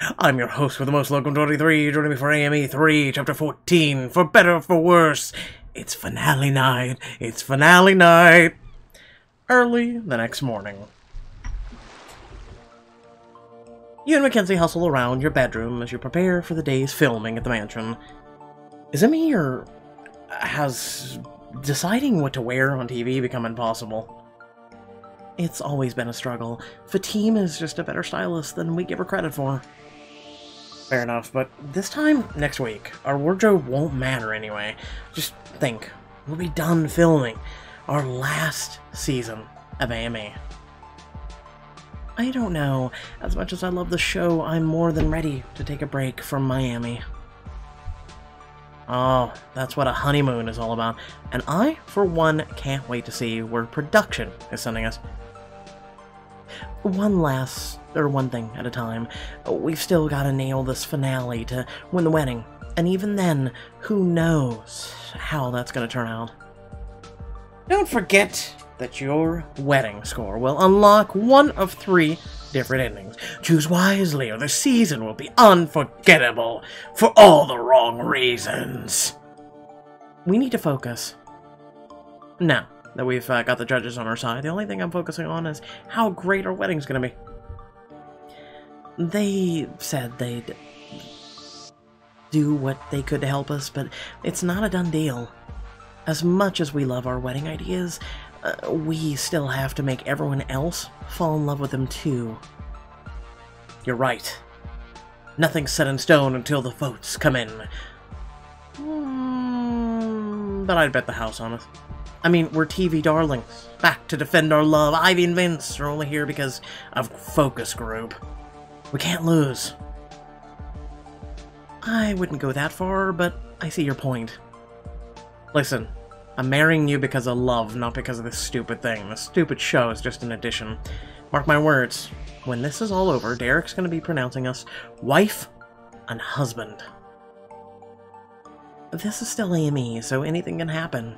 I'm your host with the most, Locum 23, joining me for AME 3, Chapter 14, for better or for worse. It's finale night. It's finale night. Early the next morning. You and Mackenzie hustle around your bedroom as you prepare for the day's filming at the mansion. Is it me, or has deciding what to wear on TV become impossible? It's always been a struggle. Fatim is just a better stylist than we give her credit for. Fair enough, but this time next week, our wardrobe won't matter anyway. Just think, we'll be done filming our last season of AME. I don't know, as much as I love the show, I'm more than ready to take a break from Miami. Oh, that's what a honeymoon is all about, and I, for one, can't wait to see where production is sending us. One thing at a time. We've still got to nail this finale to win the wedding, and even then, who knows how that's going to turn out. Don't forget that your wedding score will unlock one of 3 different endings. Choose wisely, or the season will be unforgettable for all the wrong reasons. We need to focus. Now that we've got the judges on our side, the only thing I'm focusing on is how great our wedding's going to be. They said they'd do what they could to help us, but it's not a done deal. As much as we love our wedding ideas, we still have to make everyone else fall in love with them too. You're right. Nothing's set in stone until the votes come in. But I'd bet the house on us. I mean, we're TV darlings. Back to defend our love. Ivy and Vince are only here because of focus group. We can't lose. I wouldn't go that far, but I see your point. Listen, I'm marrying you because of love, not because of this stupid thing. The stupid show is just an addition. Mark my words, when this is all over, Derek's going to be pronouncing us wife and husband. This is still AME, so anything can happen.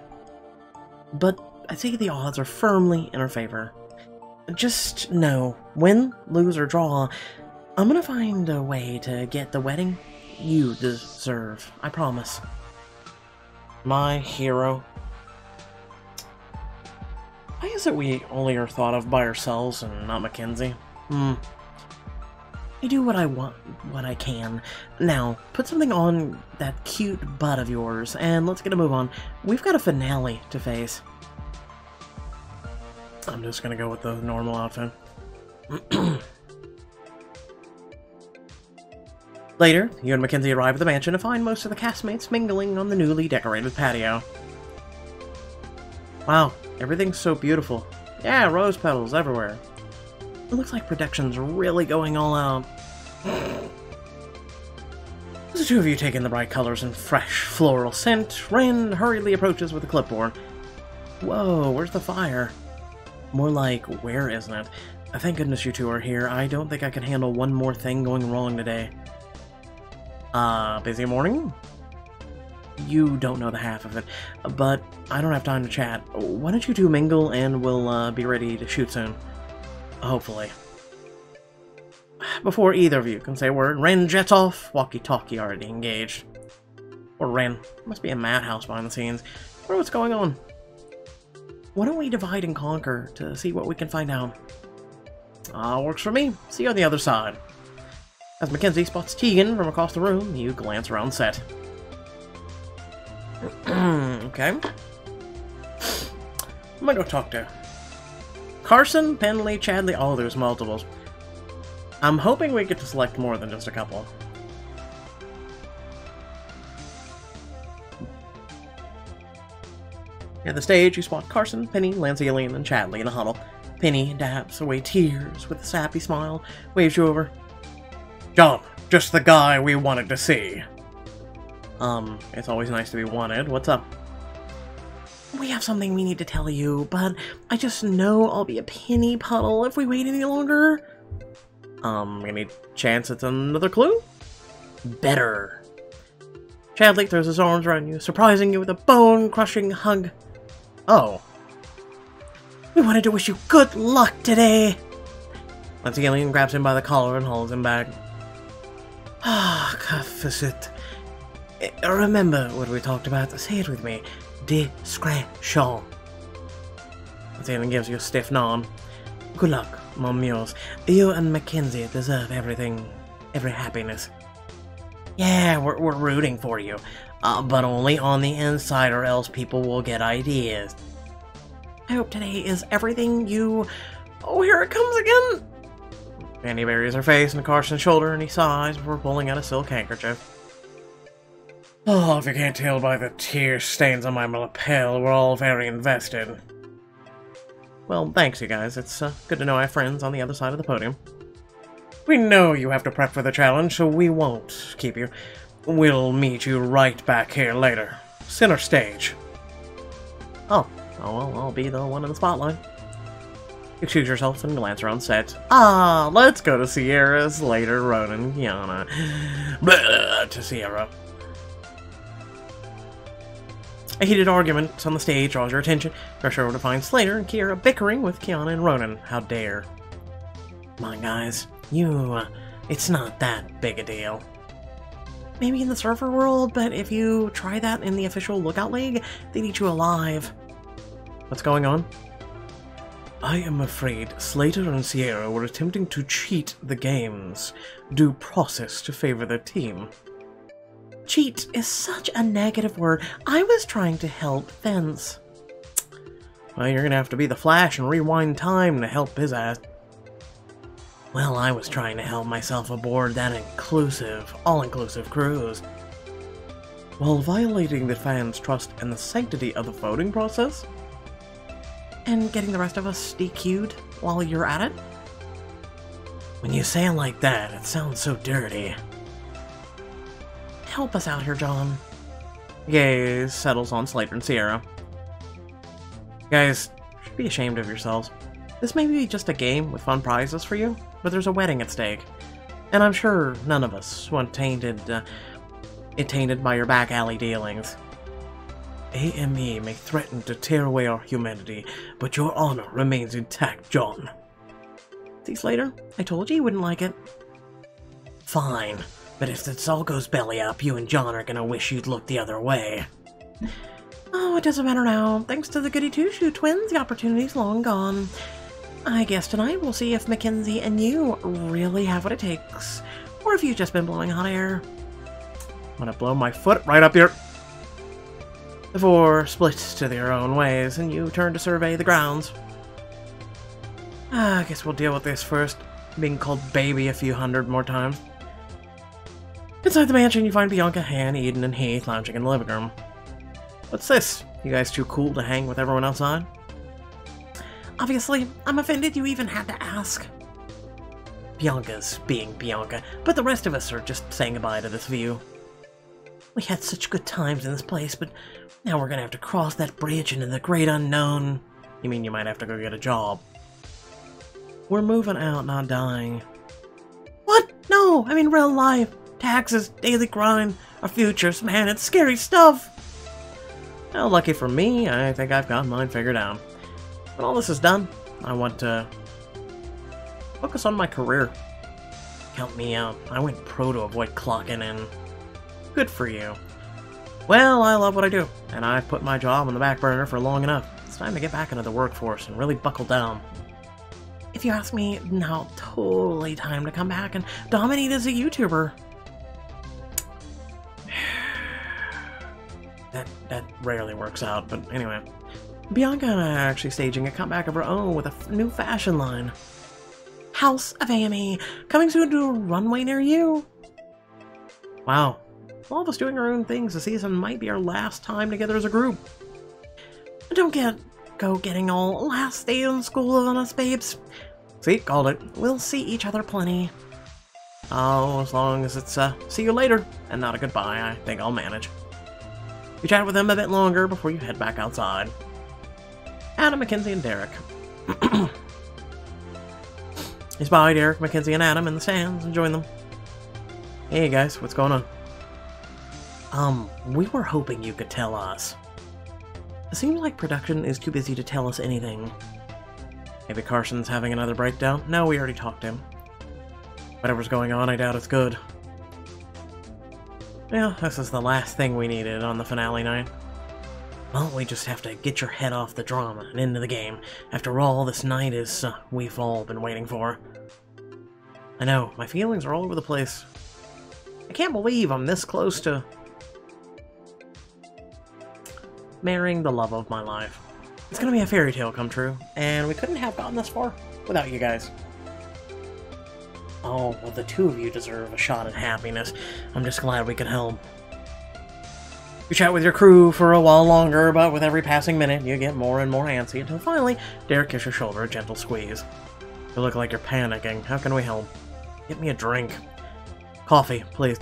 But I think the odds are firmly in our favor. Just know, win, lose, or draw, I'm gonna find a way to get the wedding you deserve. I promise. My hero. Why is it we only are thought of by ourselves and not Mackenzie? I do what I want, what I can. Now, put something on that cute butt of yours, and let's get a move on. We've got a finale to face. I'm just gonna go with the normal outfit. Later, you and Mackenzie arrive at the mansion to find most of the castmates mingling on the newly decorated patio. Wow, everything's so beautiful. Yeah, rose petals everywhere. It looks like production's really going all out. As the two of you take in the bright colors and fresh floral scent, Ren hurriedly approaches with a clipboard. Whoa, where's the fire? More like, where isn't it? Thank goodness you two are here. I don't think I can handle one more thing going wrong today. Busy morning? You don't know the half of it, but I don't have time to chat. Why don't you two mingle and we'll be ready to shoot soon. Hopefully. Before either of you can say a word, Ren jets off, walkie-talkie already engaged. Or Ren. Must be a madhouse behind the scenes. I wonder what's going on. Why don't we divide and conquer to see what we can find out? Works for me. See you on the other side. As Mackenzie spots Tegan from across the room, you glance around set. Okay. I'm gonna go talk to Carson, Penley, Chadley. Oh, there's multiples. I'm hoping we get to select more than just a couple. At the stage, you spot Carson, Penny, Lancealian, and Chadley in a huddle. Penny dabs away tears with a sappy smile, waves you over. John, just the guy we wanted to see. It's always nice to be wanted. What's up? We have something we need to tell you, but I just know I'll be a penny puddle if we wait any longer. Any chance it's another clue? Better. Chadley throws his arms around you, surprising you with a bone-crushing hug. Oh. We wanted to wish you good luck today. Lancealian grabs him by the collar and hauls him back. Ah, Kaffisit. Remember what we talked about. Say it with me. Discretion. Then gives you a stiff nod. Good luck, mon mules. You and Mackenzie deserve everything, every happiness. Yeah, we're rooting for you. But only on the inside or else people will get ideas. I hope today is everything you... Oh, here it comes again! Annie buries her face in Carson's shoulder and he sighs before pulling out a silk handkerchief. Oh, if you can't tell by the tear stains on my lapel, we're all very invested. Well, thanks you guys. It's good to know I have friends on the other side of the podium. We know you have to prep for the challenge, so we won't keep you. We'll meet you right back here later. Center stage. Oh well, I'll be the one in the spotlight. Excuse yourself and glance around set. Let's go to Sierra's later, Ronan, Kiana. Blah, to Sierra. A heated argument on the stage draws your attention. Rush over to find Slater and Kiera bickering with Kiana and Ronan. How dare. Come on, guys. It's not that big a deal. Maybe in the surfer world, but if you try that in the official Lookout League, they'd eat you alive. What's going on? I am afraid Slater and Sierra were attempting to cheat the game's due process to favor their team. Cheat is such a negative word. I was trying to help Vince. Well, you're gonna have to be the Flash and rewind time to help his ass. Well, I was trying to help myself aboard that all-inclusive cruise. While violating the fans' trust and the sanctity of the voting process? And getting the rest of us DQ'd while you're at it? When you say it like that, it sounds so dirty. Help us out here, John. Gaze settles on Slater and Sierra. Guys, you should be ashamed of yourselves. This may be just a game with fun prizes for you, but there's a wedding at stake. And I'm sure none of us want tainted by your back alley dealings. AME may threaten to tear away our humanity, but your honor remains intact, John. See, Slater? I told you wouldn't like it. Fine. But if this all goes belly up, you and John are gonna wish you'd look the other way. Oh, it doesn't matter now. Thanks to the Goody Two-Shoe twins, the opportunity's long gone. I guess tonight we'll see if Mackenzie and you really have what it takes, or if you've just been blowing hot air. I'm gonna blow my foot right up here. The four split to their own ways, and you turn to survey the grounds. I guess we'll deal with this first, being called baby a few hundred more times. Inside the mansion, you find Bianca, Han, Eden, and Heath lounging in the living room. What's this? You guys too cool to hang with everyone outside? Obviously, I'm offended you even had to ask. Bianca's being Bianca, but the rest of us are just saying goodbye to this view. We had such good times in this place, but now we're gonna have to cross that bridge into the great unknown. You mean you might have to go get a job? We're moving out, not dying. What? No, I mean real life. Taxes, daily grind, our futures, man, it's scary stuff. Well, lucky for me, I think I've got mine figured out. When all this is done, I want to focus on my career. Count me out. I went pro to avoid clocking in. Good for you. Well, I love what I do, and I've put my job on the back burner for long enough. It's time to get back into the workforce and really buckle down. If you ask me, now totally time to come back and dominate as a YouTuber. That rarely works out, but anyway. Bianca and I are actually staging a comeback of our own with a new fashion line. House of AME, coming soon to a runway near you. Wow. All of us doing our own things this season might be our last time together as a group. But don't go getting all last day in school on us, babes. See, called it. We'll see each other plenty. Oh, as long as it's see you later and not a goodbye, I think I'll manage. You chat with them a bit longer before you head back outside. Adam, Mackenzie, and Derek. You spy Derek, Mackenzie, and Adam in the stands and join them. Hey guys, what's going on? We were hoping you could tell us. It seems like production is too busy to tell us anything. Maybe Carson's having another breakdown? No, we already talked to him. Whatever's going on, I doubt it's good. Well, this is the last thing we needed on the finale night. Well, we just have to get your head off the drama and into the game. After all, this night is we've all been waiting for. I know, my feelings are all over the place. I can't believe I'm this close to marrying the love of my life. It's gonna be a fairy tale come true, and we couldn't have gotten this far without you guys. Oh, well, the two of you deserve a shot at happiness. I'm just glad we could help. You chat with your crew for a while longer, but with every passing minute, you get more and more antsy until finally, Derek gives your shoulder a gentle squeeze. You look like you're panicking. How can we help? Get me a drink. Coffee, please.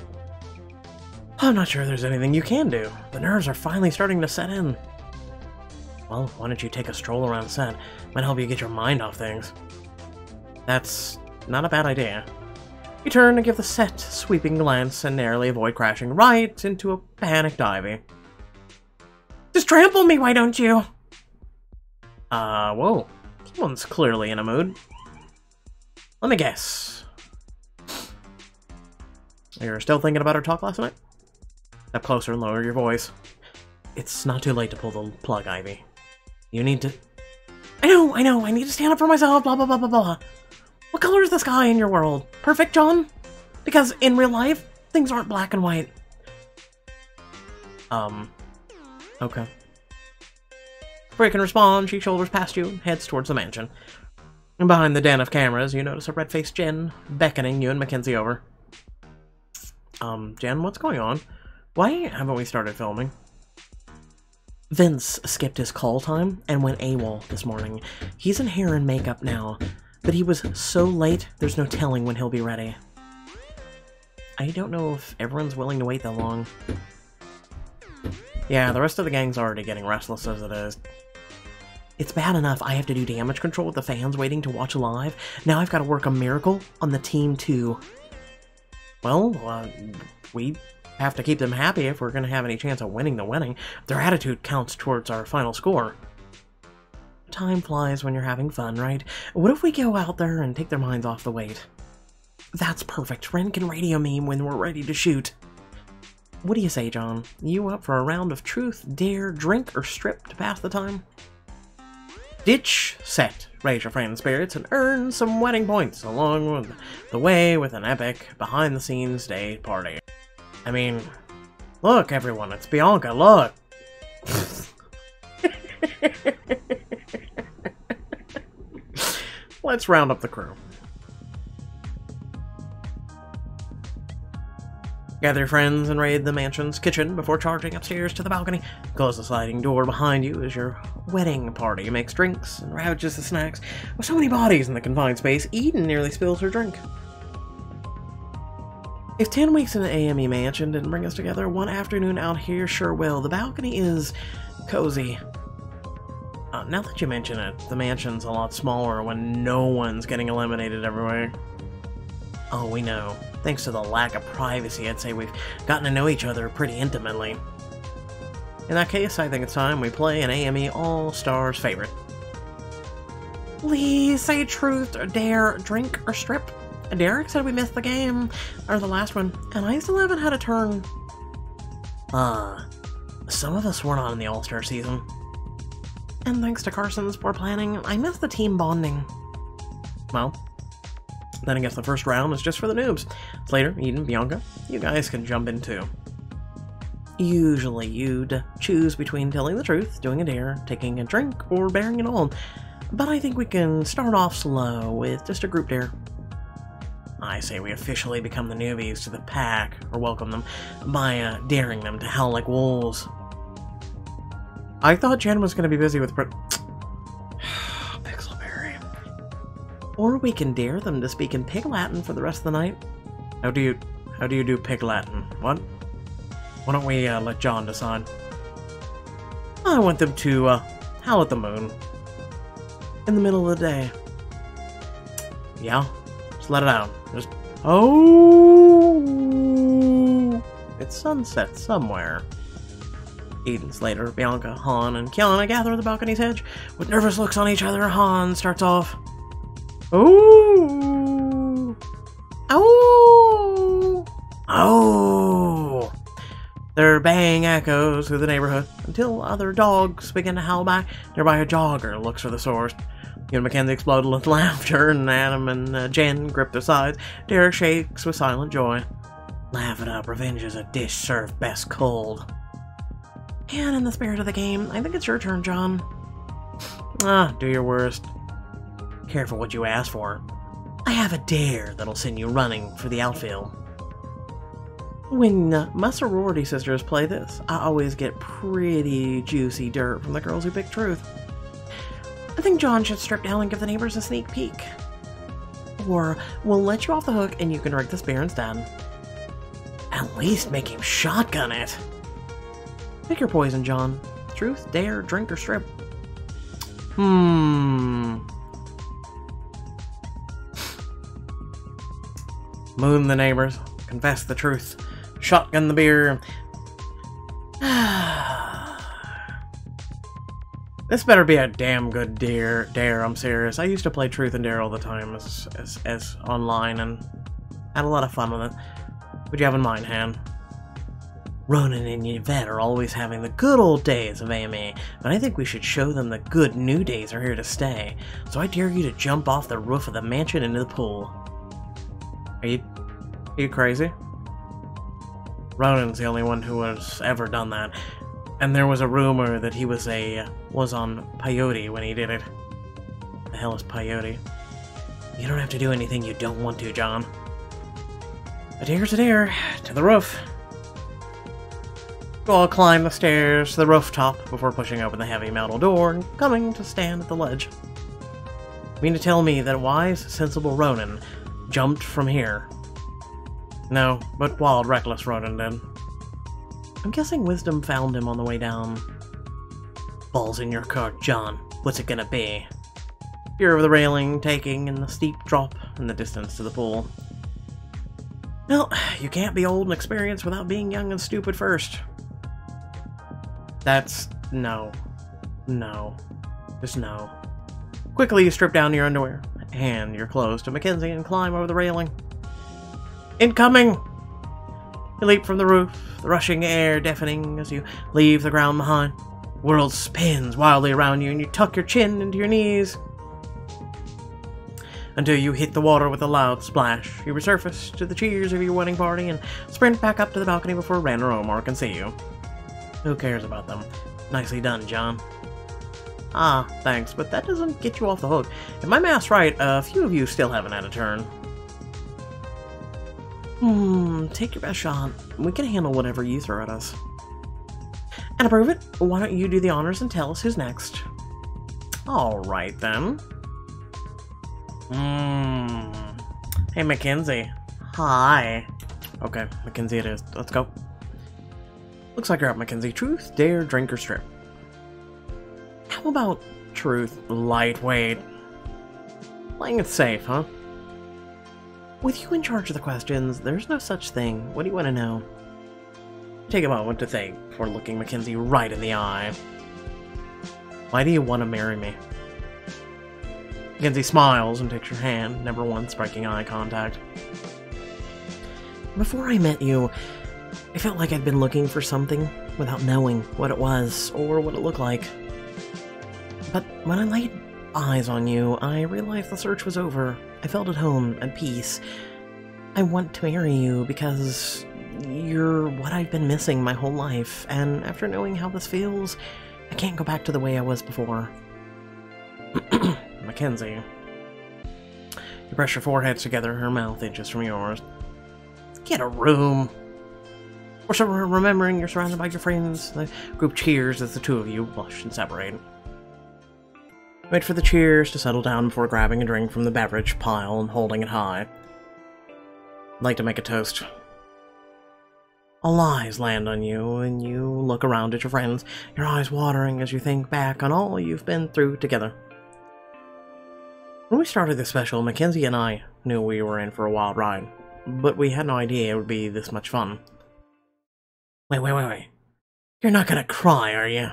I'm not sure there's anything you can do. The nerves are finally starting to set in. Well, why don't you take a stroll around the set? Might help you get your mind off things. That's not a bad idea. You turn and give the set a sweeping glance and narrowly avoid crashing right into a panicked Ivy. Just trample me, why don't you? Whoa. Someone's clearly in a mood. Let me guess. You're still thinking about our talk last night? Step closer and lower your voice. It's not too late to pull the plug, Ivy. You need to... I know, I need to stand up for myself, blah blah blah blah blah. What color is the sky in your world? Perfect, John? Because in real life, things aren't black and white. Okay. Before you can respond, she shoulders past you and heads towards the mansion. And behind the den of cameras, you notice a red-faced Jen beckoning you and Mackenzie over. Jen, what's going on? Why haven't we started filming? Vince skipped his call time and went AWOL this morning. He's in hair and makeup now, but he was so late, there's no telling when he'll be ready. I don't know if everyone's willing to wait that long. Yeah, the rest of the gang's already getting restless as it is. It's bad enough I have to do damage control with the fans waiting to watch live. Now I've got to work a miracle on the team too. Well, we have to keep them happy if we're going to have any chance of winning the winning. Their attitude counts towards our final score. Time flies when you're having fun, right? What if we go out there and take their minds off the weight? That's perfect. Ren can radio me when we're ready to shoot. What do you say, John? You up for a round of truth, dare, drink, or strip to pass the time? Ditch, set, raise your friend's spirits, and earn some wedding points along with the way with an epic, behind-the-scenes day party. I mean, look, everyone, it's Bianca, look! Let's round up the crew. Gather your friends and raid the mansion's kitchen before charging upstairs to the balcony. Close the sliding door behind you as your wedding party makes drinks and ravages the snacks. With so many bodies in the confined space, Eden nearly spills her drink. If 10 weeks in the AME mansion didn't bring us together, one afternoon out here sure will. The balcony is cozy. Now that you mention it, the mansion's a lot smaller when no one's getting eliminated everywhere. Oh, we know. Thanks to the lack of privacy, I'd say we've gotten to know each other pretty intimately. In that case, I think it's time we play an AME All-Stars favorite. Please say truth, or dare, drink, or strip. Derek said we missed the game, or the last one, and I still haven't had a turn. Some of us weren't on the All-Star season. And thanks to Carson's poor planning, I missed the team bonding. Well, then I guess the first round is just for the noobs. Slater, Eden, Bianca, you guys can jump in too. Usually you'd choose between telling the truth, doing a dare, taking a drink, or bearing it all. But I think we can start off slow with just a group dare. I say we officially become the newbies to the pack, or welcome them, by daring them to howl like wolves. I thought Jen was going to be busy with Pixelberry. Or we can dare them to speak in Pig Latin for the rest of the night. How do you do Pig Latin? What? Why don't we let John decide? I want them to howl at the moon. In the middle of the day. Yeah? Just let it out. Just... Oh! It's sunset somewhere. Eden, Slater, Bianca, Han, and Kiana gather at the balcony's edge. With nervous looks on each other, Han starts off. Ooh! Oh! Oh! Their baying echoes through the neighborhood until other dogs begin to howl back. Nearby a jogger looks for the source. You and Mackenzie explode with laughter, and Adam and Jen grip their sides. Derek shakes with silent joy. Laugh it up, revenge is a dish served best cold. And in the spirit of the game, I think it's your turn, John. Do your worst. Careful what you ask for. I have a dare that'll send you running for the outfield. When my sorority sisters play this, I always get pretty juicy dirt from the girls who pick truth. I think John should strip down and give the neighbors a sneak peek. Or we'll let you off the hook and you can drink this beer instead. At least make him shotgun it. Pick your poison, John. Truth, dare, drink, or strip. Moon the neighbors. Confess the truth. Shotgun the beer. This better be a damn good dare, I'm serious. I used to play Truth and Dare all the time as online and had a lot of fun with it. What do you have in mind, Han? Ronan and Yvette are always having the good old days of AMA, but I think we should show them the good new days are here to stay. So I dare you to jump off the roof of the mansion into the pool. Are you crazy? Ronan's the only one who has ever done that. And there was a rumor that he was on peyote when he did it. The hell is peyote? You don't have to do anything you don't want to, John. A dare's a dare. To the roof. You all climb the stairs to the rooftop before pushing open the heavy metal door and coming to stand at the ledge. You mean to tell me that wise, sensible Ronan jumped from here? No, but wild, reckless Ronan did. I'm guessing wisdom found him on the way down. Balls in your court, John. What's it gonna be? Fear of the railing, taking, and the steep drop in the distance to the pool. Well, you can't be old and experienced without being young and stupid first. That's... no. No. Just no. Quickly, you strip down your underwear, hand your clothes to Mackenzie, and climb over the railing. Incoming! You leap from the roof, the rushing air deafening as you leave the ground behind. The world spins wildly around you, and you tuck your chin into your knees. Until you hit the water with a loud splash. You resurface to the cheers of your wedding party and sprint back up to the balcony before Ren or Omar can see you. Who cares about them? Nicely done, John. Ah, thanks, but that doesn't get you off the hook. If my math's right, a few of you still haven't had a turn. Take your best shot. We can handle whatever you throw at us. And to prove it, why don't you do the honors and tell us who's next? Alright then. Hey, Mackenzie. Hi. Okay, Mackenzie it is. Let's go. Looks like you're up, Mackenzie. Truth, dare, drink, or strip. How about truth, lightweight? Playing it safe, huh? With you in charge of the questions, there's no such thing. What do you want to know? Take a moment to think before looking Mackenzie right in the eye. Why do you want to marry me? Mackenzie smiles and takes your hand, never once breaking eye contact. Before I met you, I felt like I'd been looking for something without knowing what it was or what it looked like. But when I laid eyes on you, I realized the search was over. I felt at home, at peace. I want to marry you because you're what I've been missing my whole life, and after knowing how this feels, I can't go back to the way I was before. Mackenzie. You press your foreheads together, her mouth inches from yours. Get a room! Or so remembering you're surrounded by your friends, the group cheers as the two of you blush and separate. Wait for the cheers to settle down before grabbing a drink from the beverage pile and holding it high. I'd like to make a toast. All eyes land on you, and you look around at your friends, your eyes watering as you think back on all you've been through together. When we started this special, Mackenzie and I knew we were in for a wild ride, but we had no idea it would be this much fun. Wait. You're not gonna cry, are you?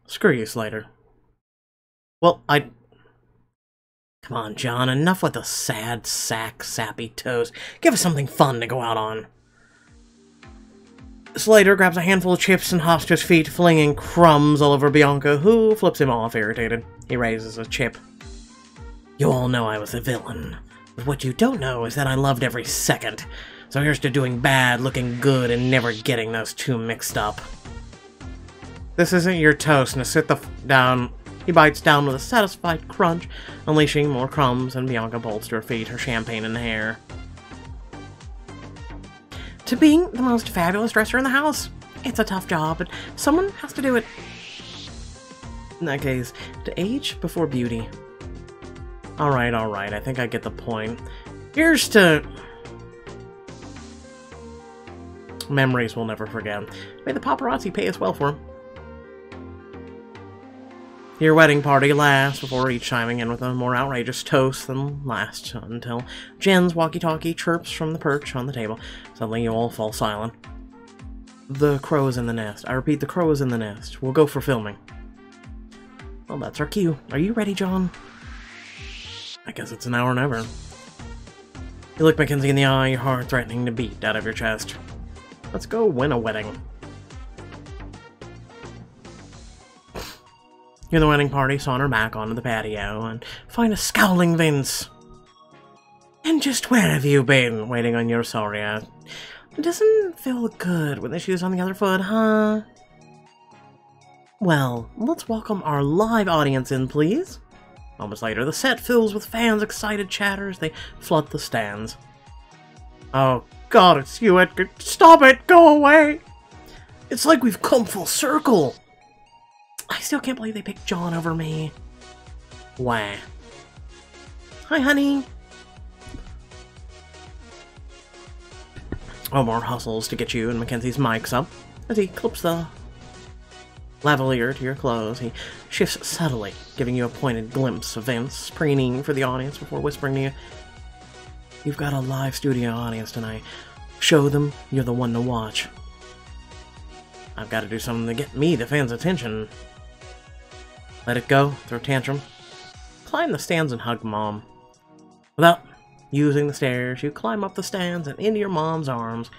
Screw you, Slater. Well, Come on, John, enough with the sad, sappy toast. Give us something fun to go out on. Slater grabs a handful of chips and hops to his feet, flinging crumbs all over Bianca, who flips him off, irritated. He raises a chip. You all know I was a villain, but what you don't know is that I loved every second. So here's to doing bad, looking good, and never getting those two mixed up. This isn't your toast, now sit the f down. He bites down with a satisfied crunch, unleashing more crumbs, and Bianca bolts to her feet, her champagne in the hair. To being the most fabulous dresser in the house, it's a tough job, but someone has to do it. In that case, to age before beauty. Alright, I think I get the point. Here's to... memories we'll never forget. May the paparazzi pay us well for them. Your wedding party lasts before each chiming in with a more outrageous toast than last, until Jen's walkie-talkie chirps from the perch on the table. Suddenly you all fall silent. The crow is in the nest. I repeat, the crow is in the nest. We'll go for filming. Well, that's our cue. Are you ready, John? I guess it's now or never. You look Mackenzie in the eye, your heart threatening to beat out of your chest. Let's go win a wedding. You and the wedding party saunter back onto the patio and find a scowling Vince. And just where have you been, waiting on your Soria? It doesn't feel good with the shoes on the other foot, huh? Well, let's welcome our live audience in, please. Moments later, the set fills with fans' excited chatter as they flood the stands. Oh God, it's you, Edgar. Stop it! Go away! It's like we've come full circle. I still can't believe they picked John over me. Why? Hi, honey. Omar hustles to get you and Mackenzie's mics up. As he clips the lavalier to your clothes, he shifts subtly, giving you a pointed glimpse of Vince, preening for the audience before whispering to you, "You've got a live studio audience tonight. Show them you're the one to watch." I've got to do something to get me, the fans' attention. Let it go, throw a tantrum. Climb the stands and hug Mom. Without using the stairs, you climb up the stands and into your mom's arms.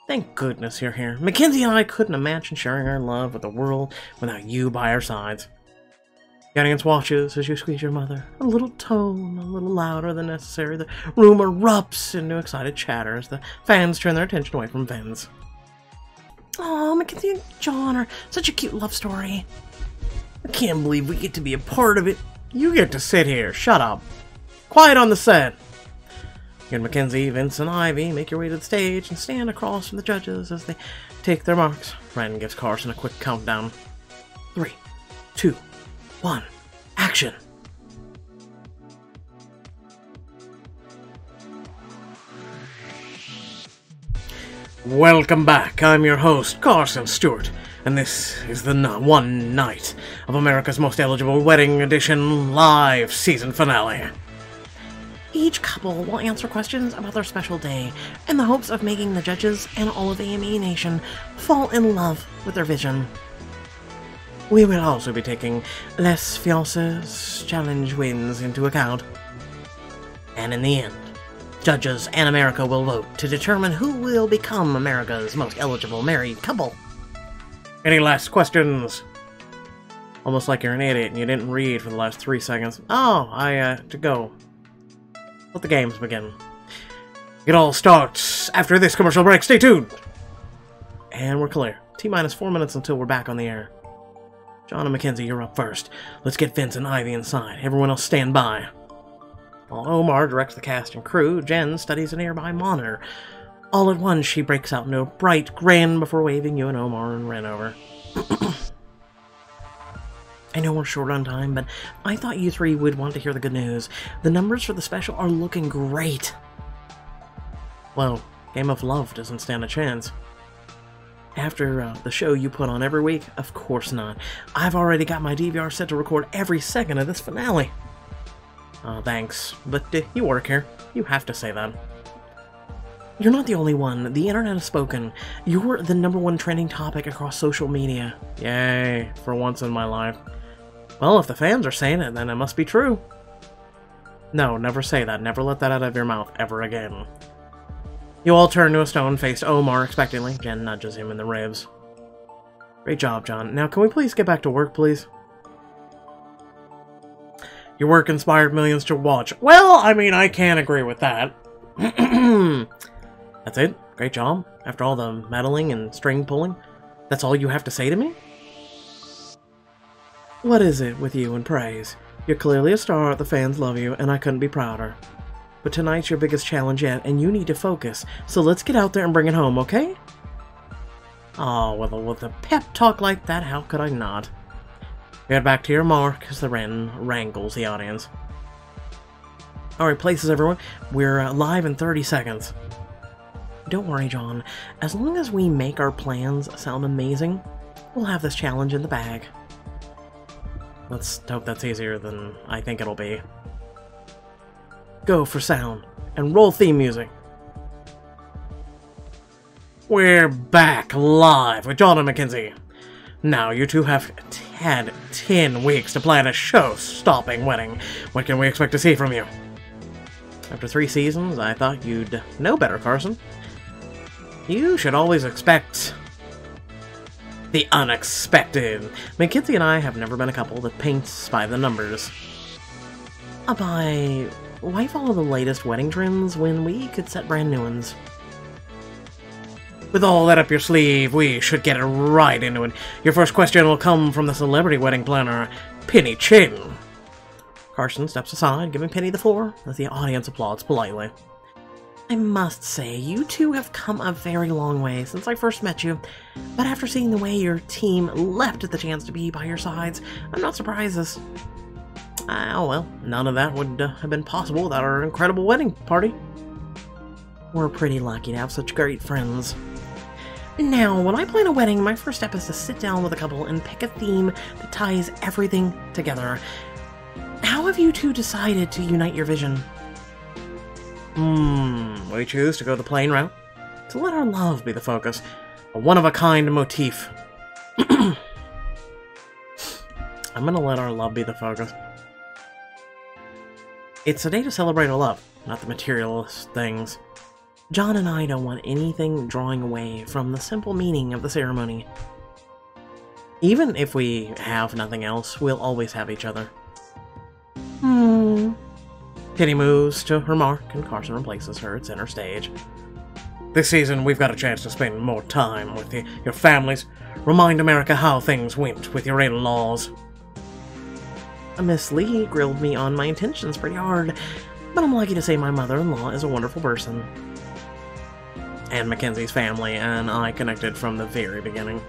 Thank goodness you're here. Mackenzie and I couldn't imagine sharing our love with the world without you by our sides. The audience watches as you squeeze your mother. A little tone, a little louder than necessary. The room erupts into excited chatter as the fans turn their attention away from Vince. Aw, Mackenzie and John are such a cute love story. I can't believe we get to be a part of it. You get to sit here. Shut up. Quiet on the set. You and Mackenzie, Vince, and Ivy make your way to the stage and stand across from the judges as they take their marks. Brandon gives Carson a quick countdown. 3, 2, 1, action! Welcome back. I'm your host, Carson Stewart, and this is the one night of America's Most Eligible Wedding Edition live season finale. Each couple will answer questions about their special day in the hopes of making the judges and all of AME Nation fall in love with their vision. We will also be taking Les Fiancés challenge wins into account. And in the end, judges and America will vote to determine who will become America's most eligible married couple. Any last questions? Almost like you're an idiot and you didn't read for the last 3 seconds. Oh, to go. Let the games begin. It all starts after this commercial break. Stay tuned! And we're clear. T-minus 4 minutes until we're back on the air. John and Mackenzie, you're up first. Let's get Vince and Ivy inside. Everyone else stand by. While Omar directs the cast and crew, Jen studies a nearby monitor. All at once, she breaks out into a bright grin before waving you and Omar and Ren over. I know we're short on time, but I thought you three would want to hear the good news. The numbers for the special are looking great. Well, Game of Love doesn't stand a chance. After the show you put on every week? Of course not. I've already got my DVR set to record every second of this finale. Thanks, but you work here. You have to say that. You're not the only one. The internet has spoken. You're the #1 trending topic across social media. Yay, for once in my life. Well, if the fans are saying it, then it must be true. No, never say that. Never let that out of your mouth ever again. You all turn to a stone-faced Omar expectantly. Jen nudges him in the ribs. Great job, John. Now, can we please get back to work, please? Your work inspired millions to watch. Well, I mean, I can't agree with that. That's it? Great job? After all the meddling and string pulling? That's all you have to say to me? What is it with you and praise? You're clearly a star, the fans love you, and I couldn't be prouder. But tonight's your biggest challenge yet, and you need to focus. So let's get out there and bring it home, okay? Oh, with a pep talk like that, how could I not? Get back to your mark as the wren wrangles the audience. Alright, places everyone. We're live in 30 seconds. Don't worry, John. As long as we make our plans sound amazing, we'll have this challenge in the bag. Let's hope that's easier than I think it'll be. Go for sound, and roll theme music. We're back live with John and Mackenzie. Now, you two have had 10 weeks to plan a show-stopping wedding. What can we expect to see from you? After 3 seasons, I thought you'd know better, Carson. You should always expect the unexpected. Mackenzie and I have never been a couple that paints by the numbers. Why follow the latest wedding trends when we could set brand new ones? With all that up your sleeve, we should get right into it. Your first question will come from the celebrity wedding planner, Penny Chin. Carson steps aside, giving Penny the floor, as the audience applauds politely. I must say, you two have come a very long way since I first met you, but after seeing the way your team leapt at the chance to be by your sides, I'm not surprised this... Oh well, none of that would have been possible without our incredible wedding party. We're pretty lucky to have such great friends. Now, when I plan a wedding, my first step is to sit down with a couple and pick a theme that ties everything together. How have you two decided to unite your vision? We choose to go the plain route, to let our love be the focus, a one-of-a-kind motif. I'm gonna let our love be the focus. It's a day to celebrate our love, not the materialist things. John and I don't want anything drawing away from the simple meaning of the ceremony. Even if we have nothing else, we'll always have each other. Penny moves to her mark, and Carson replaces her at center stage. This season, we've got a chance to spend more time with your families. Remind America how things went with your in-laws. Miss Lee grilled me on my intentions pretty hard, but I'm lucky to say my mother-in-law is a wonderful person. And Mackenzie's family and I connected from the very beginning.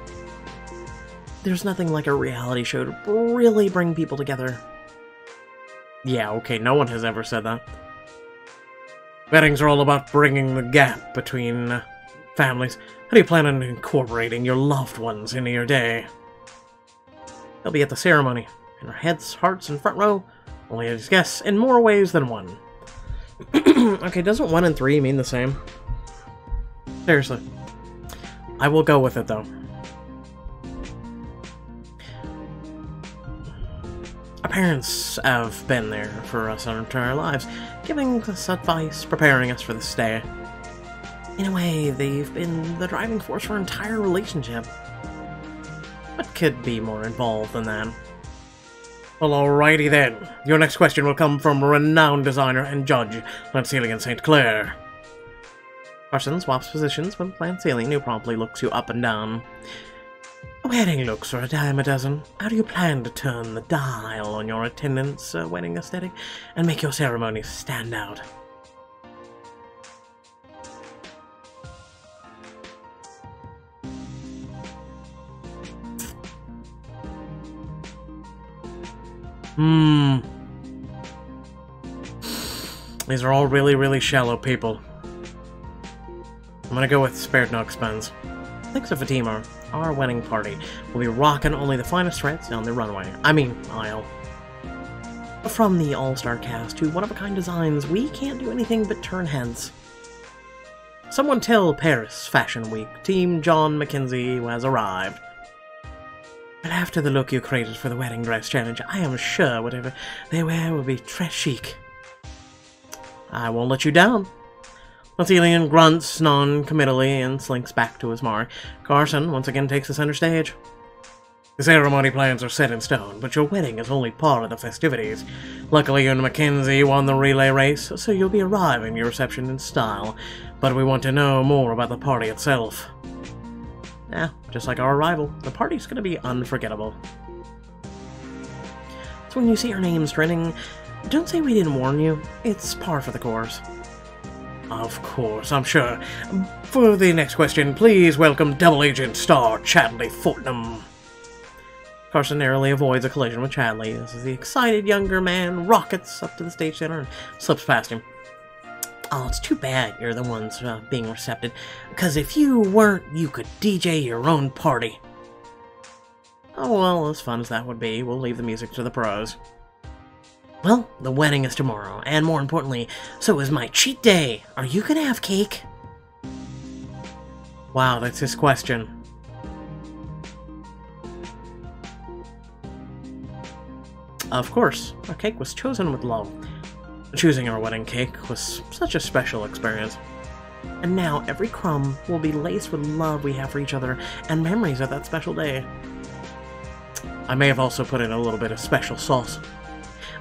There's nothing like a reality show to really bring people together. Yeah, okay, no one has ever said that. Weddings are all about bringing the gap between families. How do you plan on incorporating your loved ones into your day? They'll be at the ceremony, in our heads, hearts, and front row, only as guests in more ways than one. Okay, doesn't 1 and 3 mean the same? Seriously. I will go with it, though. Our parents have been there for us our entire lives, giving us advice, preparing us for this day. In a way, they've been the driving force for our entire relationship. What could be more involved than that? Well, alrighty then. Your next question will come from renowned designer and judge, Lancelian St. Clair. Carson swaps positions with Lancelian, who promptly looks you up and down. Wedding looks are a dime a dozen. How do you plan to turn the dial on your attendance wedding aesthetic and make your ceremony stand out? These are all really, really shallow people. I'm gonna go with spared no expense. Thanks to Fatima, our wedding party will be rocking only the finest threads down the runway. Aisle. From the all-star cast to one-of-a-kind designs, we can't do anything but turn heads. Someone tell Paris Fashion Week, Team John Mackenzie has arrived. But after the look you created for the wedding dress challenge, I am sure whatever they wear will be très chic. I won't let you down. Athelian grunts non-committally and slinks back to his mark. Carson once again takes the center stage. The ceremony plans are set in stone, but your wedding is only part of the festivities. Luckily, you and Mackenzie won the relay race, so you'll be arriving at your reception in style. But we want to know more about the party itself. Yeah, just like our arrival, the party's gonna be unforgettable. So when you see our names trending, don't say we didn't warn you. It's par for the course. Of course, I'm sure. For the next question, please welcome Double Agent Star Chadley Fortnum. Carson narrowly avoids a collision with Chadley as the excited younger man rockets up to the stage center and slips past him. Oh, it's too bad you're the ones being recepted, because if you weren't, you could DJ your own party. Oh well, as fun as that would be, we'll leave the music to the pros. Well, the wedding is tomorrow, and more importantly, so is my cheat day. Are you gonna have cake? Wow, that's his question. Of course, our cake was chosen with love. Choosing our wedding cake was such a special experience. And now every crumb will be laced with love we have for each other and memories of that special day. I may have also put in a little bit of special sauce.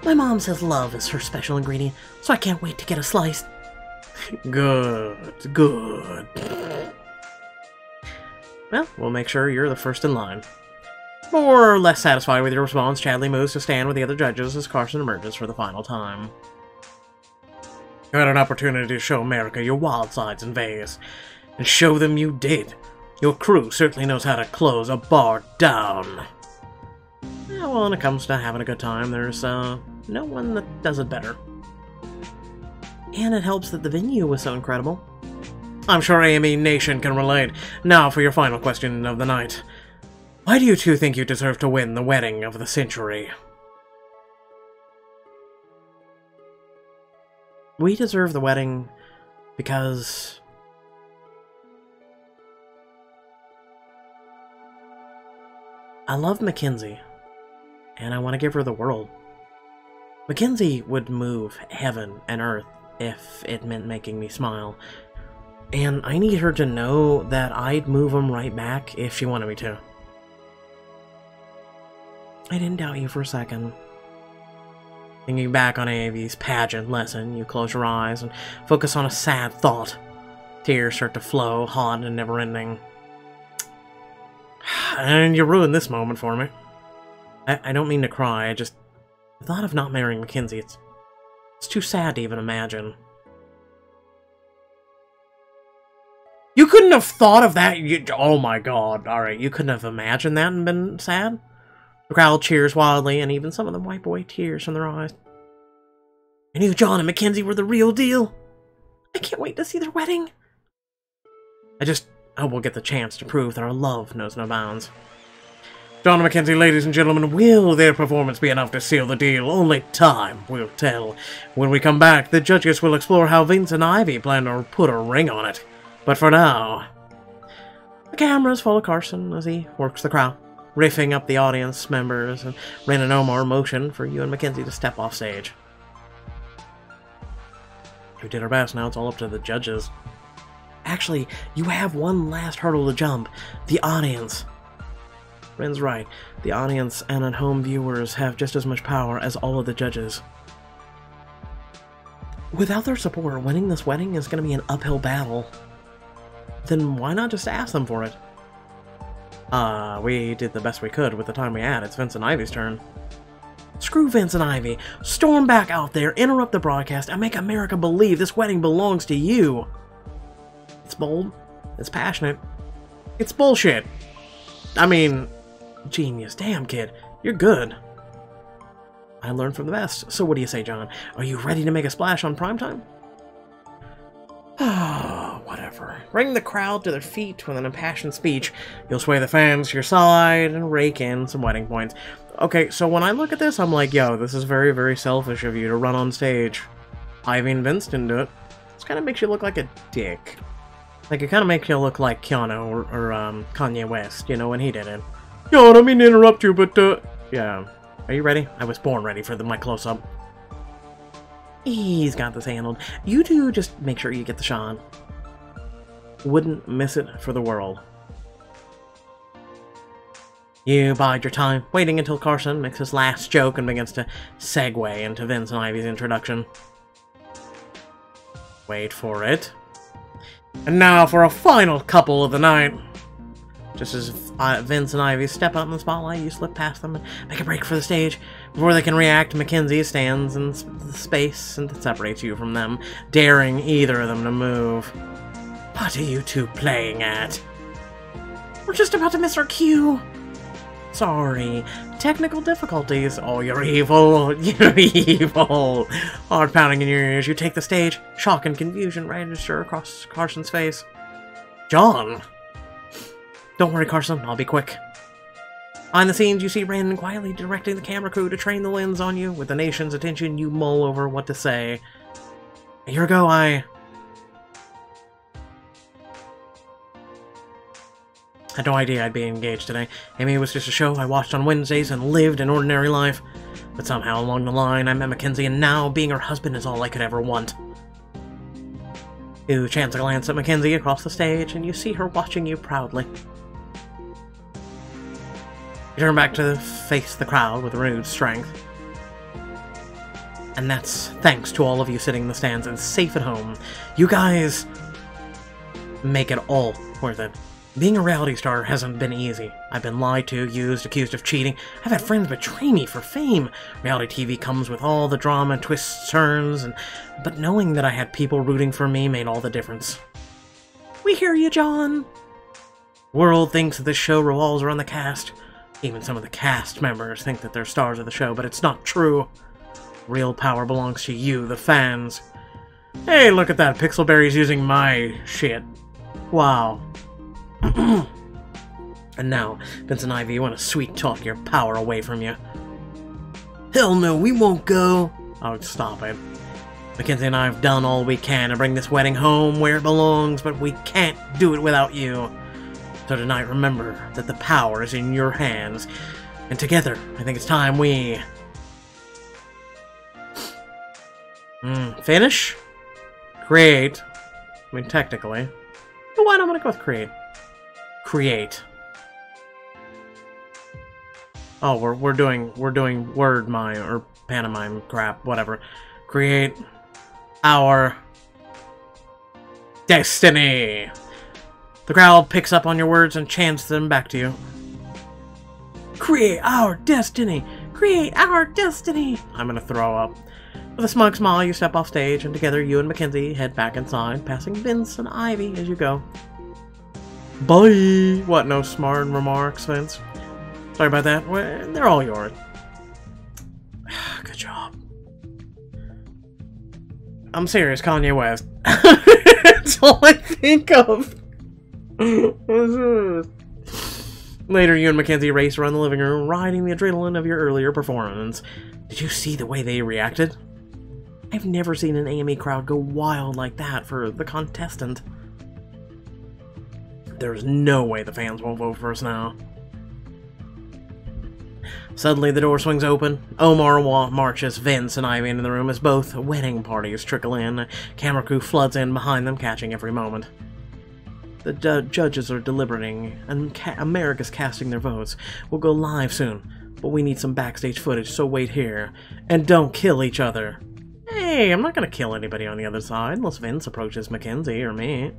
My mom says love is her special ingredient, so I can't wait to get a slice. Good, good. Well, we'll make sure you're the first in line. More or less satisfied with your response, Chadley moves to stand with the other judges as Carson emerges for the final time. You had an opportunity to show America your wild sides in Vegas, and show them you did. Your crew certainly knows how to close a bar down. Yeah, well, when it comes to having a good time, there's no one that does it better. And it helps that the venue was so incredible. I'm sure AME Nation can relate. Now for your final question of the night. Why do you two think you deserve to win the wedding of the century? We deserve the wedding because I love Mackenzie, and I want to give her the world. Mackenzie would move heaven and earth if it meant making me smile, and I need her to know that I'd move them right back if she wanted me to. I didn't doubt you for a second. Thinking back on AAV's pageant lesson, you close your eyes and focus on a sad thought. Tears start to flow, hot and never-ending. And you ruined this moment for me. I don't mean to cry, the thought of not marrying Mackenzie, it's too sad to even imagine. You couldn't have thought of that? Oh my god, alright, you couldn't have imagined that and been sad? The crowd cheers wildly, and even some of them wipe away tears from their eyes. I knew John and Mackenzie were the real deal. I can't wait to see their wedding. I just hope we'll get the chance to prove that our love knows no bounds. John and Mackenzie, ladies and gentlemen, will their performance be enough to seal the deal? Only time will tell. When we come back, the judges will explore how Vince and Ivy plan to put a ring on it. But for now, the cameras follow Carson as he works the crowd, riffing up the audience members, and Ren and Omar motion for you and Mackenzie to step off stage. We did our best, now it's all up to the judges. Actually, you have one last hurdle to jump. The audience. Ren's right. The audience and at-home viewers have just as much power as all of the judges. Without their support, winning this wedding is going to be an uphill battle. Then why not just ask them for it? We did the best we could with the time we had. It's Vince and Ivy's turn. Screw Vince and Ivy. Storm back out there, interrupt the broadcast, and make America believe this wedding belongs to you. It's bold. It's passionate. It's bullshit. I mean, genius. Damn, kid. You're good. I learned from the best. So what do you say, John? Are you ready to make a splash on primetime? Ah, whatever. Bring the crowd to their feet with an impassioned speech. You'll sway the fans to your side and rake in some wedding points. Okay, so when I look at this, I'm like, yo, this is very, very selfish of you to run on stage. Ivy and Vince didn't do it. This kind of makes you look like a dick. Like, it kind of makes you look like Keanu or Kanye West, you know, when he did it. Yo, I don't mean to interrupt you, but, yeah. Are you ready? I was born ready for my close-up. He's got this handled. You two just make sure you get the shot. Wouldn't miss it for the world. You bide your time, waiting until Carson makes his last joke and begins to segue into Vince and Ivy's introduction. Wait for it. And now for a final couple of the night. Just as Vince and Ivy step out in the spotlight, you slip past them and make a break for the stage. Before they can react, Mackenzie stands in the space and separates you from them, daring either of them to move. What are you two playing at? We're just about to miss our cue. Sorry. Technical difficulties. Oh, you're evil. You're evil. Heart pounding in your ears, you take the stage. Shock and confusion register across Carson's face. John! Don't worry, Carson. I'll be quick. Behind the scenes, you see Brandon quietly directing the camera crew to train the lens on you. With the nation's attention, you mull over what to say. A year ago, I had no idea I'd be engaged today. Amy was just a show I watched on Wednesdays and lived an ordinary life. But somehow along the line, I met Mackenzie, and now being her husband is all I could ever want. You chance a glance at Mackenzie across the stage, and you see her watching you proudly. You turn back to face the crowd with rude strength. And that's thanks to all of you sitting in the stands and safe at home. You guys make it all worth it. Being a reality star hasn't been easy. I've been lied to, used, accused of cheating. I've had friends betray me for fame. Reality TV comes with all the drama, twists, turns, but knowing that I had people rooting for me made all the difference. We hear you, John. The world thinks that this show revolves around the cast. Even some of the cast members think that they're stars of the show, but it's not true. Real power belongs to you, the fans. Hey, look at that. Pixelberry's using my shit. Wow. And now, Vince and Ivy want to sweet-talk your power away from you. Hell no, we won't go. Oh, stop it. Mackenzie and I have done all we can to bring this wedding home where it belongs, but we can't do it without you. So tonight, remember that the power is in your hands. And together, I think it's time we... Finish? Create. I mean, technically. You know what? I'm gonna go with create. Create. Oh, we're doing word mime or pantomime crap, whatever. Create our destiny. The crowd picks up on your words and chants them back to you. Create our destiny. Create our destiny. I'm gonna throw up. With a smug smile, you step off stage, and together you and Mackenzie head back inside, passing Vince and Ivy as you go. Bye! What, no smart remarks, Vince? Sorry about that. Well, they're all yours. Good job. I'm serious, Kanye West. That's all I think of. Later, you and Mackenzie race around the living room, riding the adrenaline of your earlier performance. Did you see the way they reacted? I've never seen an AME crowd go wild like that for the contestant. There's no way the fans won't vote for us now. Suddenly, the door swings open. Omar marches Vince and Ivy into the room as both wedding parties trickle in. Camera crew floods in behind them, catching every moment. The judges are deliberating, and America's casting their votes. We'll go live soon, but we need some backstage footage, so wait here. And don't kill each other. Hey, I'm not gonna kill anybody on the other side, unless Vince approaches Mackenzie or me.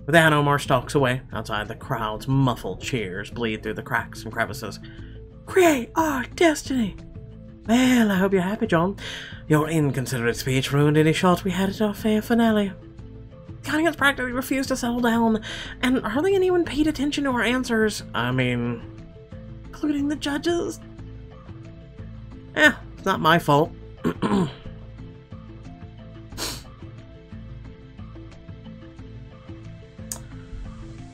With that, Omar stalks away. Outside, the crowd's muffled cheers bleed through the cracks and crevices. Create our destiny! Well, I hope you're happy, John. Your inconsiderate speech ruined any shots we had at our fair finale. The audience practically refused to settle down, and hardly anyone paid attention to our answers. I mean, including the judges. It's not my fault.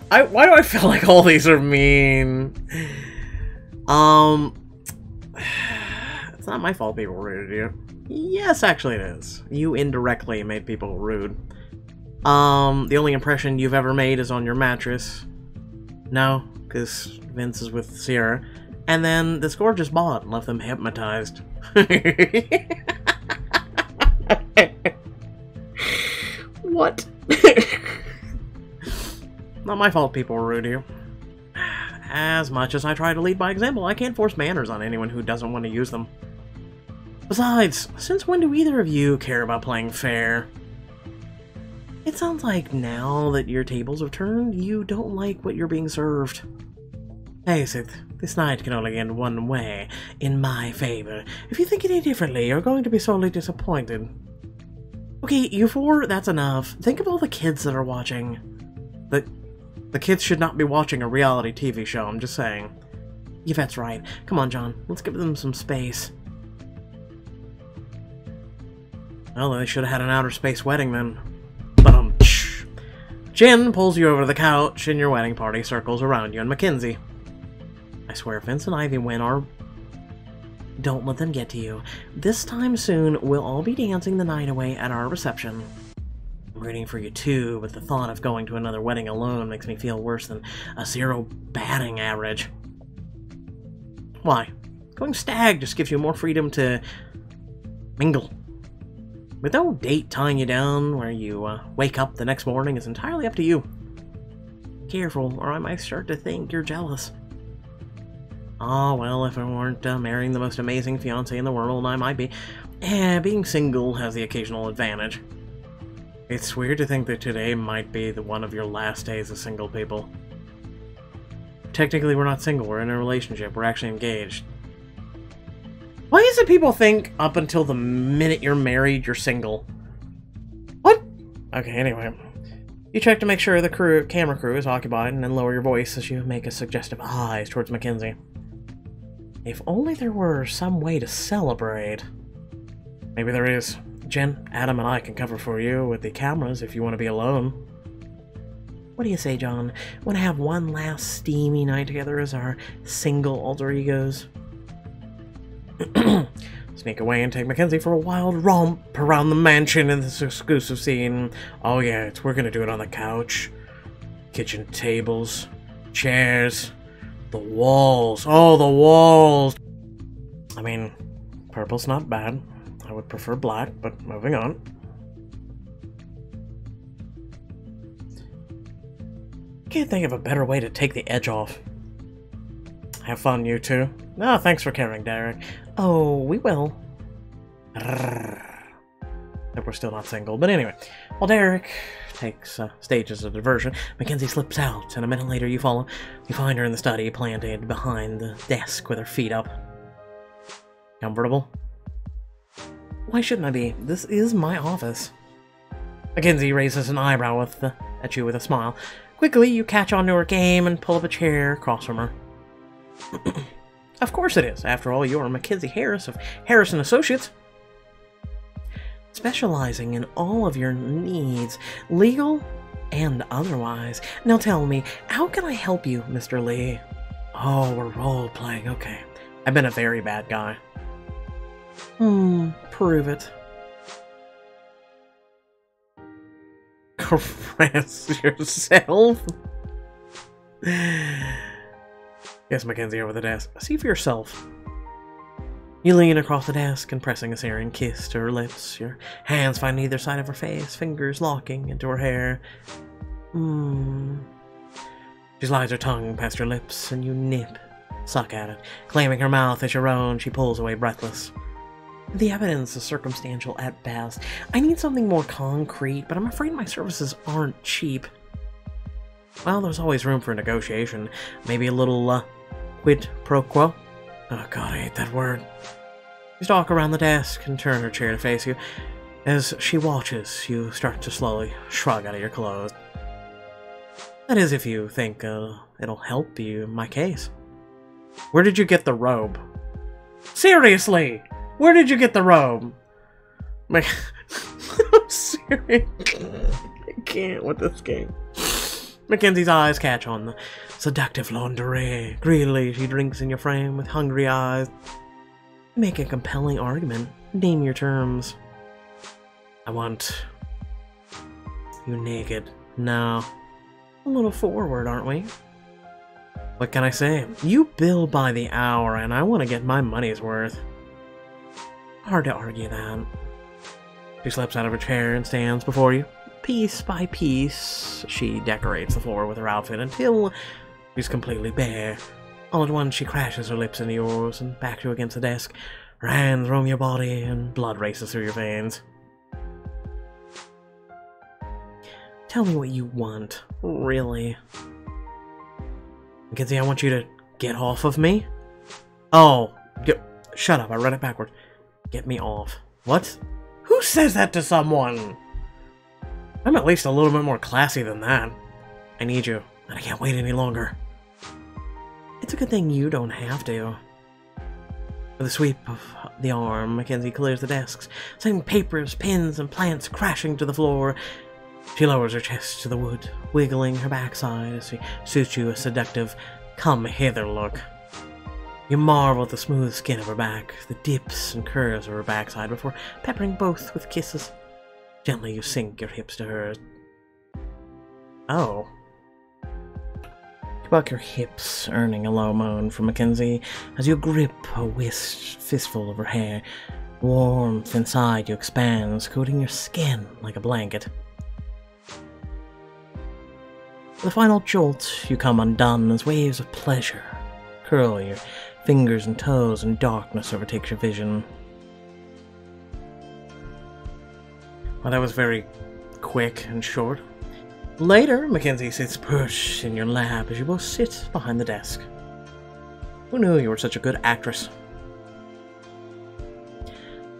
Why do I feel like all these are mean? It's not my fault people were rude to you. Yes, actually it is. You indirectly made people rude. The only impression you've ever made is on your mattress. No, because Vince is with Sierra. And then this gorgeous bot left them hypnotized. What? Not my fault people were rude here. As much as I try to lead by example, I can't force manners on anyone who doesn't want to use them. Besides, since when do either of you care about playing fair? It sounds like now that your tables have turned, you don't like what you're being served. Face it, this night can only end one way, in my favor. If you think any differently, you're going to be sorely disappointed. Okay, you four, that's enough. Think of all the kids that are watching. The kids should not be watching a reality TV show, I'm just saying. Yvette's right. Come on, John, let's give them some space. Well, they should have had an outer space wedding then. Jen pulls you over to the couch, and your wedding party circles around you and Mackenzie. I swear, if Vince and Ivy win don't let them get to you. This time soon, we'll all be dancing the night away at our reception. I'm rooting for you too, but the thought of going to another wedding alone makes me feel worse than a 0 batting average. Why? Going stag just gives you more freedom to mingle. With no date tying you down where you wake up the next morning is entirely up to you. Careful, or I might start to think you're jealous. Oh, well, if I weren't marrying the most amazing fiancé in the world, I might be. Being single has the occasional advantage. It's weird to think that today might be one of your last days as single people. Technically, we're not single, we're in a relationship, we're actually engaged. Why is it people think up until the minute you're married, you're single? What? Okay, anyway. You check to make sure the camera crew is occupied, and then lower your voice as you make a suggestive eyes towards Mackenzie. If only there were some way to celebrate. Maybe there is. Jen, Adam, and I can cover for you with the cameras if you want to be alone. What do you say, John? Want to have one last steamy night together as our single alter egos? Sneak away and take Mackenzie for a wild romp around the mansion in this exclusive scene. Oh yeah, we're gonna do it on the couch. Kitchen tables, chairs, the walls. Oh, the walls! I mean, purple's not bad. I would prefer black, but moving on. Can't think of a better way to take the edge off. Have fun, you two. Oh, thanks for caring, Derek. Oh, we will. That we're still not single, but anyway. While Derek takes stage as a diversion, Mackenzie slips out, and a minute later you follow. You find her in the study, planted behind the desk with her feet up. Comfortable? Why shouldn't I be? This is my office. Mackenzie raises an eyebrow at you with a smile. Quickly, you catch onto her game and pull up a chair across from her. Of course it is. After all, you're Mackenzie Harris of Harris & Associates. Specializing in all of your needs, legal and otherwise. Now tell me, how can I help you, Mr. Lee? Oh, we're role-playing. Okay. I've been a very bad guy. Prove it. Caress yourself? Yes, Mackenzie, over the desk. See for yourself. You lean across the desk and pressing a sarin kiss to her lips. Your hands find either side of her face, fingers locking into her hair. She slides her tongue past your lips, and you nip. Suck at it. Claiming her mouth as your own, she pulls away breathless. The evidence is circumstantial at best. I need something more concrete, but I'm afraid my services aren't cheap. Well, there's always room for negotiation. Maybe a little, quid pro quo? Oh god, I hate that word. You stalk around the desk and turn her chair to face you. As she watches, you start to slowly shrug out of your clothes. That is, if you think, it'll help you in my case. Where did you get the robe? Seriously! Where did you get the robe? I'm serious. I can't with this game. Mackenzie's eyes catch on the seductive lingerie. Greedily, she drinks in your frame with hungry eyes. Make a compelling argument. Name your terms. I want you naked. No. A little forward, aren't we? What can I say? You bill by the hour, and I want to get my money's worth. Hard to argue that. She slips out of her chair and stands before you. Piece by piece, she decorates the floor with her outfit until she's completely bare. All at once, she crashes her lips into yours and backs you against the desk. Her hands roam your body and blood races through your veins. Tell me what you want, really. Mackenzie, I want you to get off of me. Oh, shut up, I read it backward. Get me off. What? Who says that to someone? I'm at least a little bit more classy than that. I need you, and I can't wait any longer. It's a good thing you don't have to. With a sweep of the arm, Mackenzie clears the desks, sending papers, pens, and plants crashing to the floor. She lowers her chest to the wood, wiggling her backside as she suits you a seductive, come-hither look. You marvel at the smooth skin of her back, the dips and curves of her backside before peppering both with kisses. Gently you sink your hips to hers. Oh. You buck your hips, earning a low moan from Mackenzie as you grip a fistful of her hair. Warmth inside you expands, coating your skin like a blanket. With a final jolt, you come undone as waves of pleasure curl your fingers and toes, and darkness overtakes your vision. Well, that was very quick and short. Later, Mackenzie sits perched in your lap as you both sit behind the desk. Who knew you were such a good actress?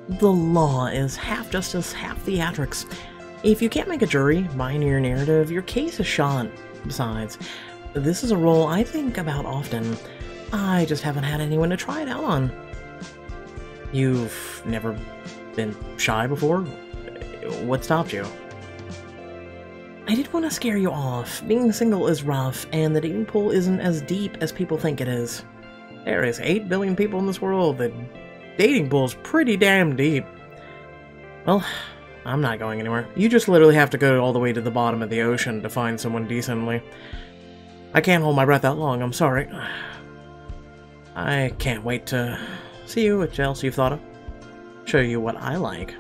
The law is half justice, half theatrics. If you can't make a jury buy into your narrative, your case is shot. Besides, this is a role I think about often. I just haven't had anyone to try it out on. You've never been shy before? What stopped you? I did want to scare you off. Being single is rough, and the dating pool isn't as deep as people think it is. There is 8 billion people in this world. The dating pool's pretty damn deep. Well, I'm not going anywhere. You just literally have to go all the way to the bottom of the ocean to find someone decently. I can't hold my breath that long, I'm sorry. I can't wait to see you, what else you've thought of. Show you what I like.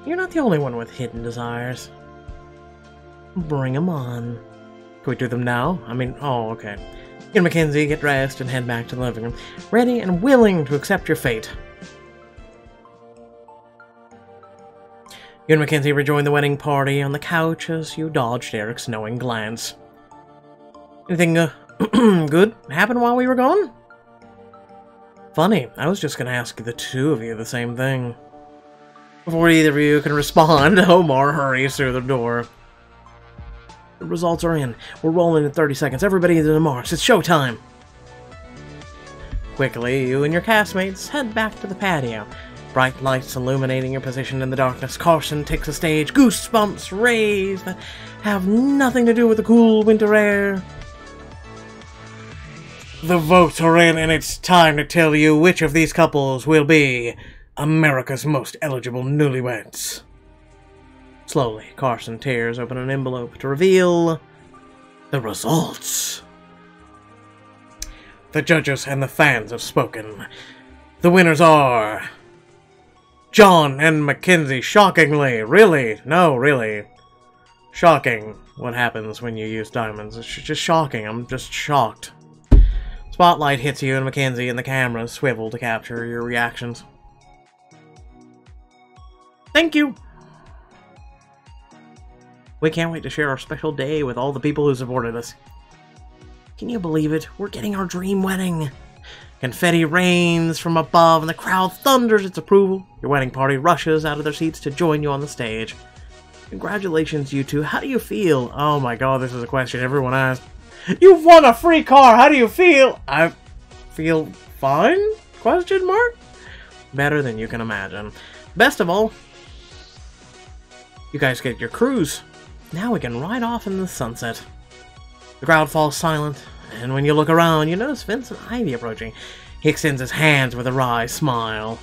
You're not the only one with hidden desires. Bring 'em on. Can we do them now? I mean, oh, okay. You and Mackenzie get dressed and head back to the living room, ready and willing to accept your fate. You and Mackenzie rejoin the wedding party on the couch as you dodge Derek's knowing glance. Anything good happen while we were gone? Funny, I was just gonna ask the two of you the same thing. Before either of you can respond, Omar hurries through the door. The results are in. We're rolling in 30 seconds. Everybody to the marks. It's showtime! Quickly, you and your castmates head back to the patio. Bright lights illuminating your position in the darkness. Carson takes the stage. Goosebumps rays that have nothing to do with the cool winter air. The votes are in, and it's time to tell you which of these couples will be America's most eligible newlyweds. Slowly, Carson tears open an envelope to reveal the results. The judges and the fans have spoken. The winners are John and Mackenzie. Shockingly. Really? No, really. Shocking what happens when you use diamonds. It's just shocking. I'm just shocked. Spotlight hits you and Mackenzie, and the cameras swivel to capture your reactions. Thank you! We can't wait to share our special day with all the people who supported us. Can you believe it? We're getting our dream wedding! Confetti rains from above, and the crowd thunders its approval. Your wedding party rushes out of their seats to join you on the stage. Congratulations, you two. How do you feel? Oh my god, this is a question everyone asks. You've won a free car! How do you feel? I feel fine? Question mark? Better than you can imagine. Best of all, you guys get your cruise. Now we can ride off in the sunset. The crowd falls silent, and when you look around, you notice Vincent Ivy approaching. He extends his hands with a wry smile.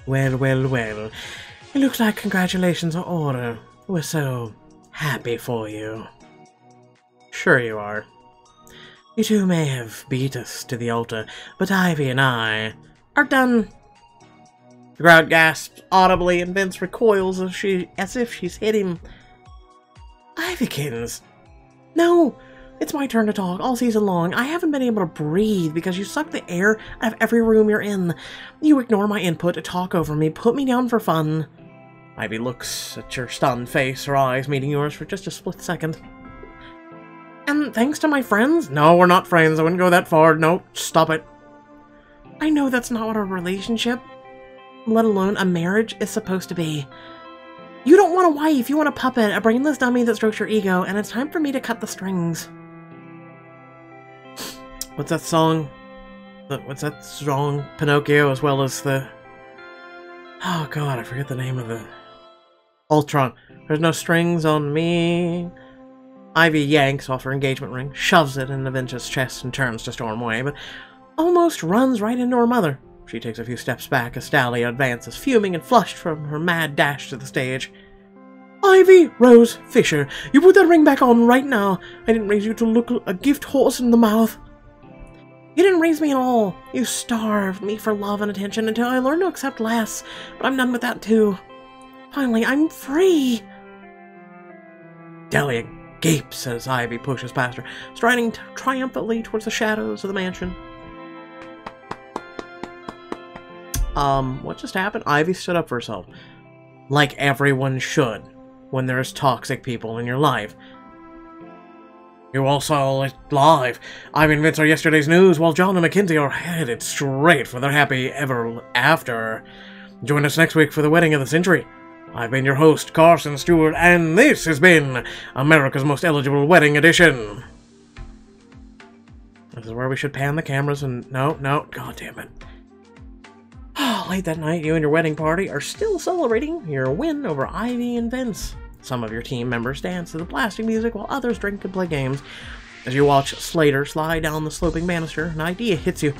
Well, well, well. It looks like congratulations are order. We're so happy for you. Sure you are. You two may have beat us to the altar, but Ivy and I are done The crowd gasps audibly, and Vince recoils as if she's hit him. Ivykins! No! It's my turn to talk all season long. I haven't been able to breathe because you suck the air out of every room you're in. You ignore my input to talk over me, put me down for fun. Ivy looks at your stunned face, her eyes meeting yours for just a split second. And thanks to my friends? No, we're not friends. I wouldn't go that far. No, stop it. I know that's not what a relationship, let alone a marriage, is supposed to be. You don't want a wife, you want a puppet, a brainless dummy that strokes your ego, and it's time for me to cut the strings. What's that song? What's that song? Pinocchio, as well as the... Oh god, I forget the name of the... Ultron. There's no strings on me. Ivy yanks off her engagement ring, shoves it into Vince's chest, and turns to storm away, but almost runs right into her mother. She takes a few steps back as Dahlia advances, fuming and flushed from her mad dash to the stage. Ivy Rose Fisher, you put that ring back on right now. I didn't raise you to look a gift horse in the mouth. You didn't raise me at all. You starved me for love and attention until I learned to accept less, but I'm done with that too. Finally, I'm free. Dahlia gapes as Ivy pushes past her, striding triumphantly towards the shadows of the mansion. What just happened? Ivy stood up for herself. Like everyone should, when there's toxic people in your life. You all saw it live. Ivy and Vince are yesterday's news, while John and Mackenzie are headed straight for their happy ever after. Join us next week for the wedding of the century. I've been your host, Carson Stewart, and this has been America's Most Eligible Wedding Edition. This is where we should pan the cameras and... No, god damn it. Late that night, you and your wedding party are still celebrating your win over Ivy and Vince. Some of your team members dance to the blasting music while others drink and play games. As you watch Slater slide down the sloping banister, an idea hits you.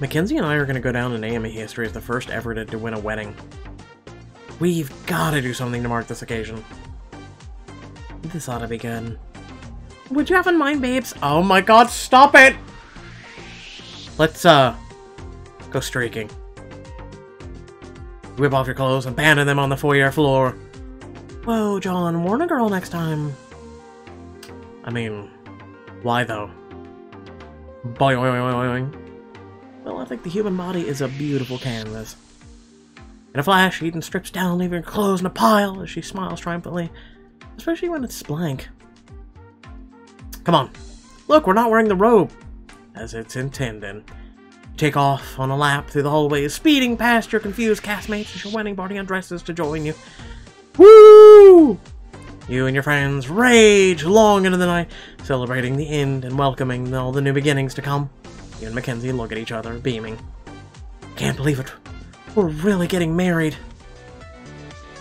Mackenzie and I are going to go down in AME history as the first ever to win a wedding. We've got to do something to mark this occasion. This ought to be good. Would you have in mind, babes? Oh my god, stop it! Let's, go streaking. Whip off your clothes and abandon them on the foyer floor. Whoa, John, warn a girl next time. I mean, why though? Boing. Well, I think the human body is a beautiful canvas. In a flash, Eden strips down, leaving her clothes in a pile as she smiles triumphantly, especially when it's blank. Come on. Look, we're not wearing the robe, as it's intended. Take off on a lap through the hallways, speeding past your confused castmates as your wedding party undresses to join you. Woo! You and your friends rage long into the night, celebrating the end and welcoming all the new beginnings to come. You and Mackenzie look at each other, beaming. Can't believe it. We're really getting married.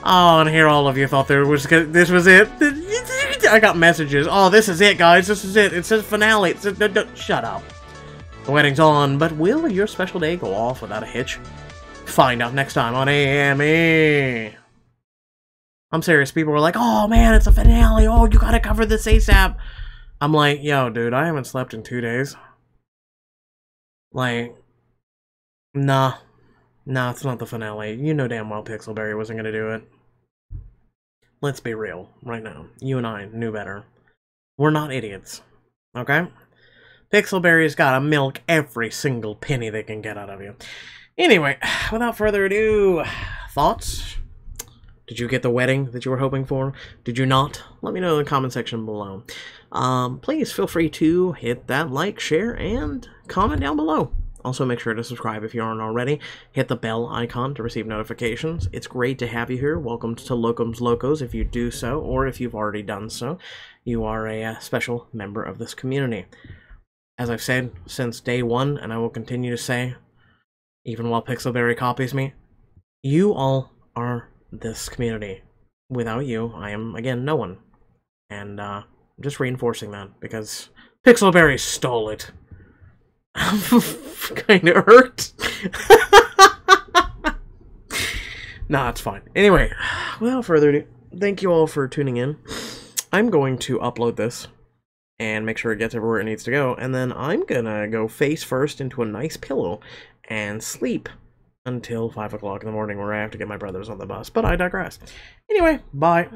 Oh, and here all of you thought this was it. I got messages. Oh, this is it, guys. This is it. It says finale. It says, shut up. The wedding's on, but will your special day go off without a hitch? Find out next time on AME. I'm serious. People were like, oh man, it's a finale. Oh, you gotta cover this ASAP. I'm like, yo, dude, I haven't slept in 2 days. Like, nah, it's not the finale. You know damn well Pixelberry wasn't gonna do it. Let's be real right now. You and I knew better. We're not idiots, okay? Pixelberry's gotta milk every single penny they can get out of you. Anyway, without further ado, thoughts? Did you get the wedding that you were hoping for? Did you not? Let me know in the comment section below. Please feel free to hit that like, share, and comment down below. Also, make sure to subscribe if you aren't already. Hit the bell icon to receive notifications. It's great to have you here. Welcome to Locums Locos if you do so, or if you've already done so. You are a special member of this community. As I've said since day one, and I will continue to say, even while Pixelberry copies me, you all are this community. Without you, I am, again, no one. And, I'm just reinforcing that, because Pixelberry stole it. I'm kinda hurt. Nah, it's fine. Anyway, without further ado, thank you all for tuning in. I'm going to upload this and make sure it gets everywhere it needs to go, and then I'm gonna go face first into a nice pillow and sleep until 5 o'clock in the morning where I have to get my brothers on the bus. But I digress. Anyway, bye.